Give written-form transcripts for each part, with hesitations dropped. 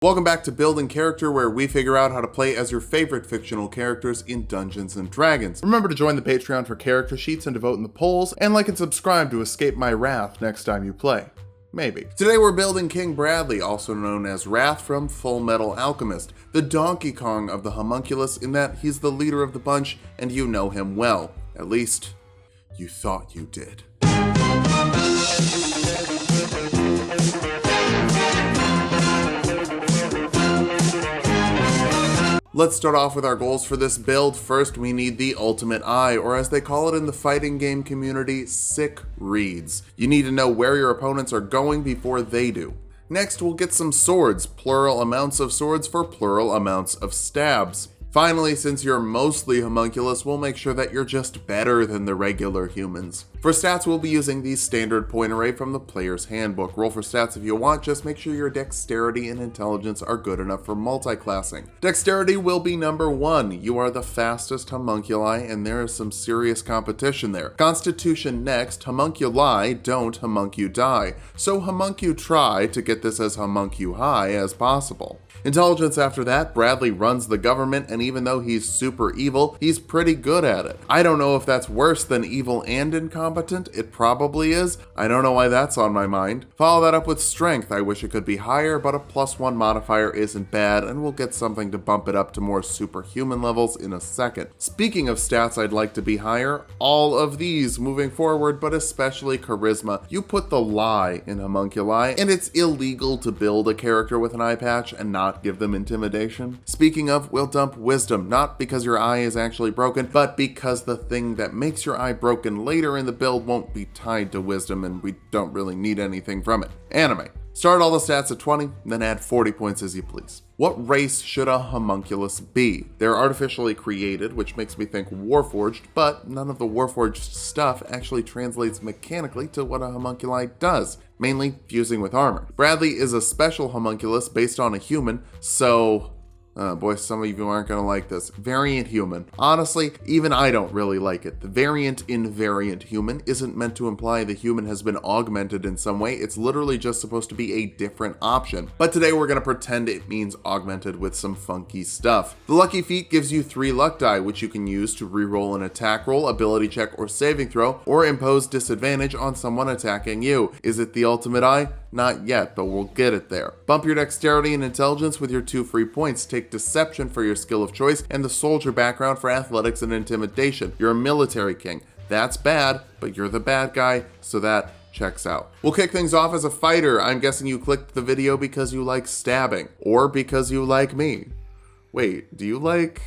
Welcome back to Building Character, where we figure out how to play as your favorite fictional characters in Dungeons & Dragons. Remember to join the Patreon for character sheets and to vote in the polls, and like and subscribe to escape my wrath next time you play. Maybe. Today we're building King Bradley, also known as Wrath from Fullmetal Alchemist, the Donkey Kong of the homunculus in that he's the leader of the bunch and you know him well. At least, you thought you did. Let's start off with our goals for this build. First, we need the ultimate eye, or as they call it in the fighting game community, sick reads. You need to know where your opponents are going before they do. Next, we'll get some swords, plural amounts of swords for plural amounts of stabs. Finally, since you're mostly homunculus, we'll make sure that you're just better than the regular humans. For stats, we'll be using the standard point array from the player's handbook. Roll for stats if you want, just make sure your dexterity and intelligence are good enough for multi-classing. Dexterity will be number 1. You are the fastest homunculi, and there is some serious competition there. Constitution next. Homunculi don't homuncu die, so homuncu try to get this as homuncu high as possible. Intelligence after that. Bradley runs the government, and even though he's super evil, he's pretty good at it. I don't know if that's worse than evil and incompetent. It probably is. I don't know why that's on my mind. Follow that up with strength. I wish it could be higher, but a +1 modifier isn't bad, and we'll get something to bump it up to more superhuman levels in a second. Speaking of stats I'd like to be higher, all of these moving forward, but especially charisma. You put the lie in homunculi, and it's illegal to build a character with an eye patch and not give them intimidation. Speaking of, we'll dump wisdom, not because your eye is actually broken, but because the thing that makes your eye broken later in the build won't be tied to wisdom, and we don't really need anything from it. Anime. Start all the stats at 20, then add 40 points as you please. What race should a homunculus be? They're artificially created, which makes me think Warforged, but none of the Warforged stuff actually translates mechanically to what a homunculi does, mainly fusing with armor. Bradley is a special homunculus based on a human, so... boy, some of you aren't going to like this. Variant human. Honestly, even I don't really like it. The variant invariant human isn't meant to imply the human has been augmented in some way. It's literally just supposed to be a different option. But today we're going to pretend it means augmented with some funky stuff. The lucky feat gives you 3 luck die, which you can use to reroll an attack roll, ability check, or saving throw, or impose disadvantage on someone attacking you. Is it the ultimate eye? Not yet, but we'll get it there. Bump your dexterity and intelligence with your 2 free points. Take deception for your skill of choice and the soldier background for athletics and intimidation. You're a military king. That's bad, but you're the bad guy, so that checks out. We'll kick things off as a fighter. I'm guessing you clicked the video because you like stabbing, or because you like me. Wait, do you like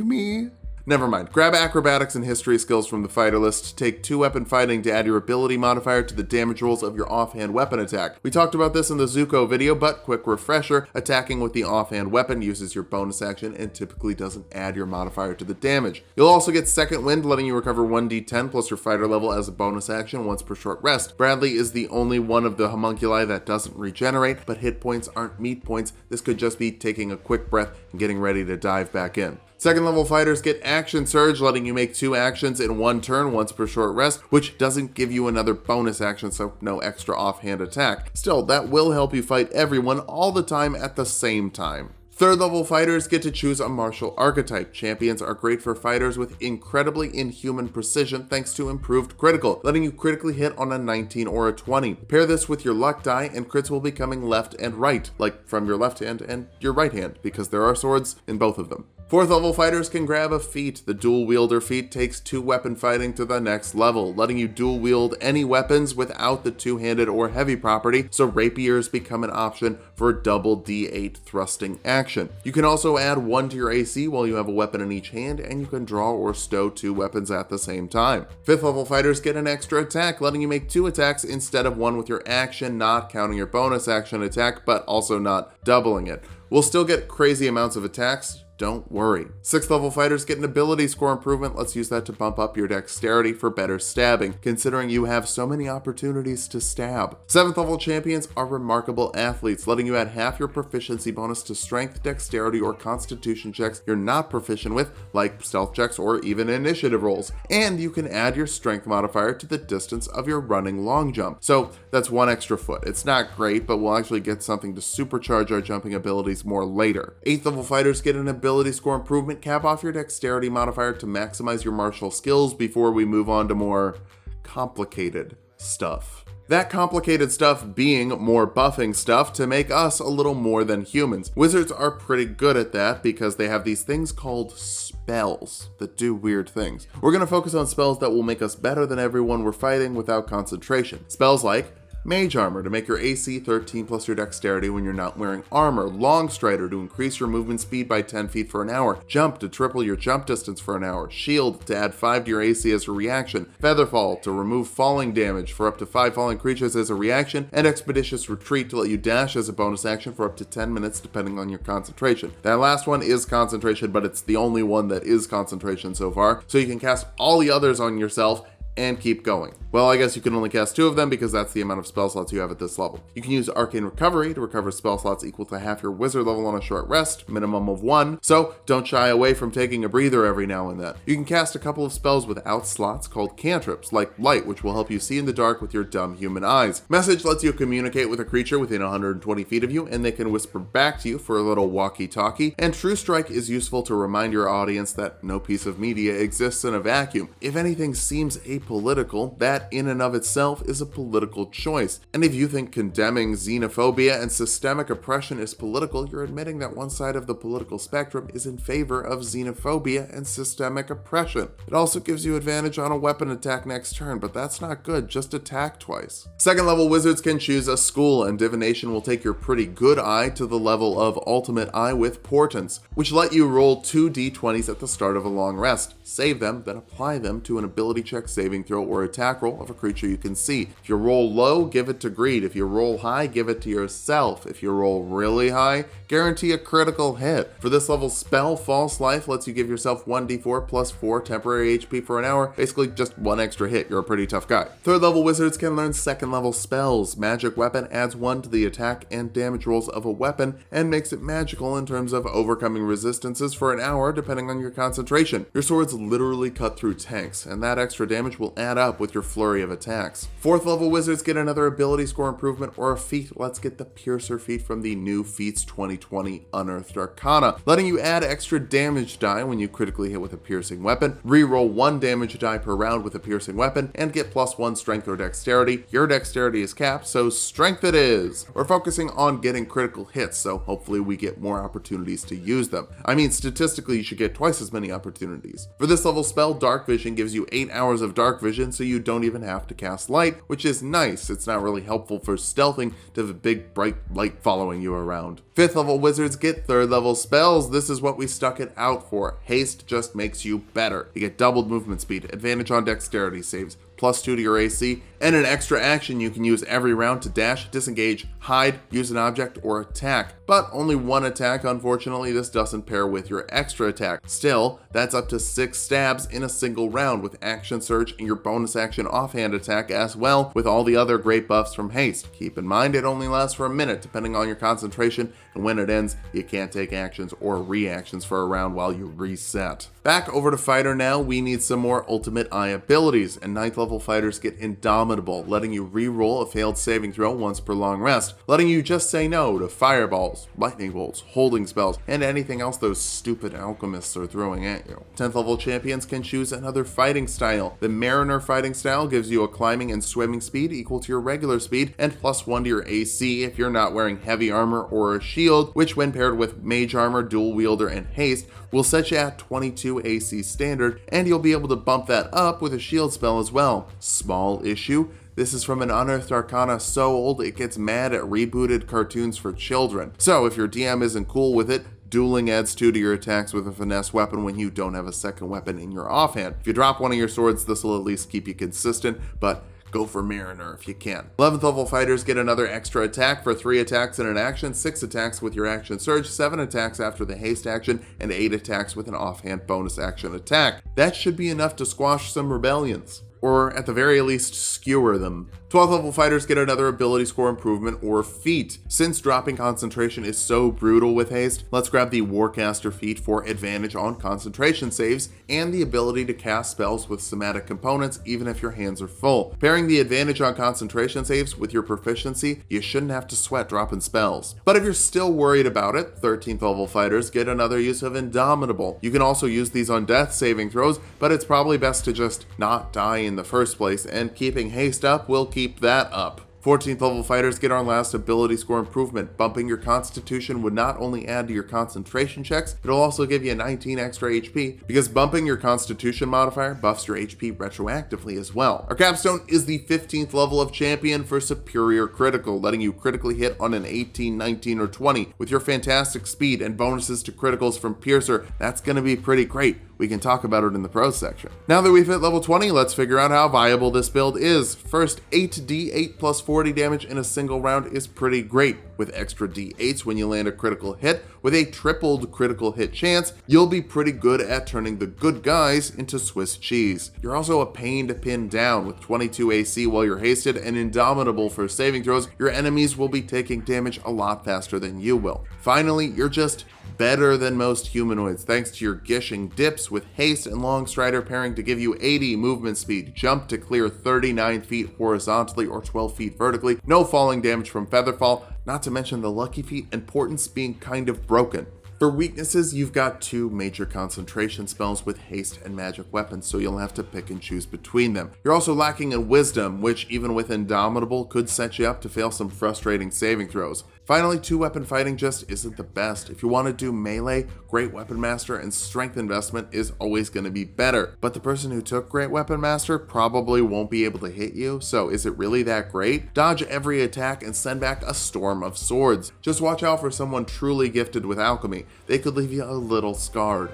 me? Never mind. Grab acrobatics and history skills from the fighter list. Take 2 weapon fighting to add your ability modifier to the damage rolls of your offhand weapon attack. We talked about this in the Zuko video, but quick refresher, attacking with the offhand weapon uses your bonus action and typically doesn't add your modifier to the damage. You'll also get second wind, letting you recover 1d10 plus your fighter level as a bonus action once per short rest. Bradley is the only one of the homunculi that doesn't regenerate, but hit points aren't meat points. This could just be taking a quick breath and getting ready to dive back in. Second level fighters get Action Surge, letting you make 2 actions in 1 turn once per short rest, which doesn't give you another bonus action, so no extra offhand attack. Still, that will help you fight everyone all the time at the same time. Third level fighters get to choose a martial archetype. Champions are great for fighters with incredibly inhuman precision thanks to improved critical, letting you critically hit on a 19 or a 20. Pair this with your luck die and crits will be coming left and right, like from your left hand and your right hand, because there are swords in both of them. Fourth level fighters can grab a feat. The dual wielder feat takes 2 weapon fighting to the next level, letting you dual wield any weapons without the 2-handed or heavy property, so rapiers become an option for double D8 thrusting action. You can also add 1 to your AC while you have a weapon in each hand, and you can draw or stow 2 weapons at the same time. Fifth level fighters get an extra attack, letting you make 2 attacks instead of 1 with your action, not counting your bonus action attack, but also not doubling it. We'll still get crazy amounts of attacks, don't worry. 6th level fighters get an ability score improvement. Let's use that to bump up your dexterity for better stabbing, considering you have so many opportunities to stab. 7th level champions are remarkable athletes, letting you add half your proficiency bonus to strength, dexterity, or constitution checks you're not proficient with, like stealth checks or even initiative rolls. And you can add your strength modifier to the distance of your running long jump. So that's 1 extra foot. It's not great, but we'll actually get something to supercharge our jumping abilities more later. 8th level fighters get an ability score improvement. Cap off your dexterity modifier to maximize your martial skills before we move on to more complicated stuff. That complicated stuff being more buffing stuff to make us a little more than humans. Wizards are pretty good at that because they have these things called spells that do weird things. We're going to focus on spells that will make us better than everyone we're fighting without concentration. Spells like Mage Armor to make your AC 13 plus your dexterity when you're not wearing armor. Long Strider to increase your movement speed by 10 feet for an hour. Jump to triple your jump distance for an hour. Shield to add 5 to your AC as a reaction. Featherfall to remove falling damage for up to 5 falling creatures as a reaction. And Expeditious Retreat to let you dash as a bonus action for up to 10 minutes depending on your concentration. That last one is concentration, but it's the only one that is concentration so far. So you can cast all the others on yourself and keep going. Well, I guess you can only cast 2 of them because that's the amount of spell slots you have at this level. You can use Arcane Recovery to recover spell slots equal to half your wizard level on a short rest, minimum of 1, so don't shy away from taking a breather every now and then. You can cast a couple of spells without slots called cantrips, like Light, which will help you see in the dark with your dumb human eyes. Message lets you communicate with a creature within 120 feet of you, and they can whisper back to you for a little walkie-talkie. And True Strike is useful to remind your audience that no piece of media exists in a vacuum. If anything seems apolitical, that in and of itself is a political choice. And if you think condemning xenophobia and systemic oppression is political, you're admitting that one side of the political spectrum is in favor of xenophobia and systemic oppression. It also gives you advantage on a weapon attack next turn, but that's not good, just attack twice. 2nd level wizards can choose a school, and divination will take your pretty good eye to the level of ultimate eye with portents, which let you roll 2 d20s at the start of a long rest. Save them, then apply them to an ability check, saving throw, or attack roll of a creature you can see. If you roll low, give it to greed. If you roll high, give it to yourself. If you roll really high, guarantee a critical hit. For this level spell, False Life lets you give yourself 1d4 plus 4 temporary HP for an hour, basically just 1 extra hit. You're a pretty tough guy. 3rd level wizards can learn 2nd level spells. Magic Weapon adds 1 to the attack and damage rolls of a weapon and makes it magical in terms of overcoming resistances for an hour depending on your concentration. Your swords literally cut through tanks, and that extra damage will add up with your flurry of attacks. 4th level wizards get another ability score improvement or a feat. Let's get the Piercer feat from the new Feats 2020 Unearthed Arcana, letting you add extra damage die when you critically hit with a piercing weapon, reroll 1 damage die per round with a piercing weapon, and get +1 strength or dexterity. Your dexterity is capped, so strength it is. We're focusing on getting critical hits, so hopefully we get more opportunities to use them. I mean, statistically you should get twice as many opportunities. For this level spell, Dark Vision gives you 8 hours of dark vision, so you don't even have to cast light, which is nice. It's not really helpful for stealthing to have a big bright light following you around. 5th level wizards get 3rd level spells. This is what we stuck it out for. Haste just makes you better. You get doubled movement speed, advantage on dexterity saves, +2 to your AC, and an extra action you can use every round to dash, disengage, hide, use an object, or attack. But only 1 attack, unfortunately. This doesn't pair with your extra attack. Still, that's up to 6 stabs in a single round with action surge and your bonus action offhand attack as well, with all the other great buffs from haste. Keep in mind it only lasts for a minute depending on your concentration, and when it ends, you can't take actions or reactions for a round while you reset. Back over to Fighter now. We need some more Ultimate Eye abilities, and 9th level fighters get Indomitable, letting you re-roll a failed saving throw once per long rest, letting you just say no to fireballs, lightning bolts, holding spells, and anything else those stupid alchemists are throwing at you. 10th level champions can choose another fighting style. The Mariner fighting style gives you a climbing and swimming speed equal to your regular speed, and +1 to your AC if you're not wearing heavy armor or a shield, which when paired with Mage Armor, Dual Wielder, and Haste will set you at 22 AC standard, and you'll be able to bump that up with a shield spell as well. Small issue: this is from an Unearthed Arcana so old it gets mad at rebooted cartoons for children. So if your DM isn't cool with it, dueling adds 2 to your attacks with a finesse weapon when you don't have a second weapon in your offhand. If you drop one of your swords, this will at least keep you consistent, but go for Mariner if you can. 11th level fighters get another extra attack for 3 attacks in an action, 6 attacks with your action surge, 7 attacks after the haste action, and 8 attacks with an offhand bonus action attack. That should be enough to squash some rebellions, or at the very least skewer them. 12th level fighters get another ability score improvement or feat. Since dropping concentration is so brutal with haste, let's grab the Warcaster feat for advantage on concentration saves and the ability to cast spells with somatic components even if your hands are full. Pairing the advantage on concentration saves with your proficiency, you shouldn't have to sweat dropping spells. But if you're still worried about it, 13th level fighters get another use of Indomitable. You can also use these on death saving throws, but it's probably best to just not die in the first place, and keeping haste up will keep that up. 14th level fighters get our last ability score improvement. Bumping your constitution would not only add to your concentration checks, it'll also give you 19 extra HP, because bumping your constitution modifier buffs your HP retroactively as well. Our capstone is the 15th level of champion for superior critical, letting you critically hit on an 18, 19, or 20. With your fantastic speed and bonuses to criticals from Piercer, that's gonna be pretty great. We can talk about it in the pros section. Now that we've hit level 20, let's figure out how viable this build is. First, 8d8 plus 40 damage in a single round is pretty great. With extra d8s when you land a critical hit, with a tripled critical hit chance, you'll be pretty good at turning the good guys into Swiss cheese. You're also a pain to pin down. With 22 AC while you're hasted and Indomitable for saving throws, your enemies will be taking damage a lot faster than you will. Finally, you're just better than most humanoids thanks to your gishing dips with haste and long strider pairing to give you 80 movement speed, jump to clear 39 feet horizontally or 12 feet vertically, no falling damage from featherfall, not to mention the lucky feat and portents being kind of broken. For weaknesses, you've got 2 major concentration spells with haste and magic weapons, so you'll have to pick and choose between them. You're also lacking in wisdom, which even with Indomitable could set you up to fail some frustrating saving throws. Finally, 2-weapon fighting just isn't the best. If you want to do melee, Great Weapon Master and Strength Investment is always going to be better. But the person who took Great Weapon Master probably won't be able to hit you, so is it really that great? Dodge every attack and send back a storm of swords. Just watch out for someone truly gifted with alchemy. They could leave you a little scarred.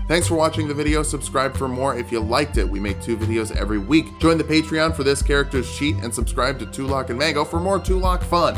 Thanks for watching the video. Subscribe for more if you liked it. We make 2 videos every week. Join the Patreon for this character's cheat and subscribe to Tulok and Mango for more Tulok fun.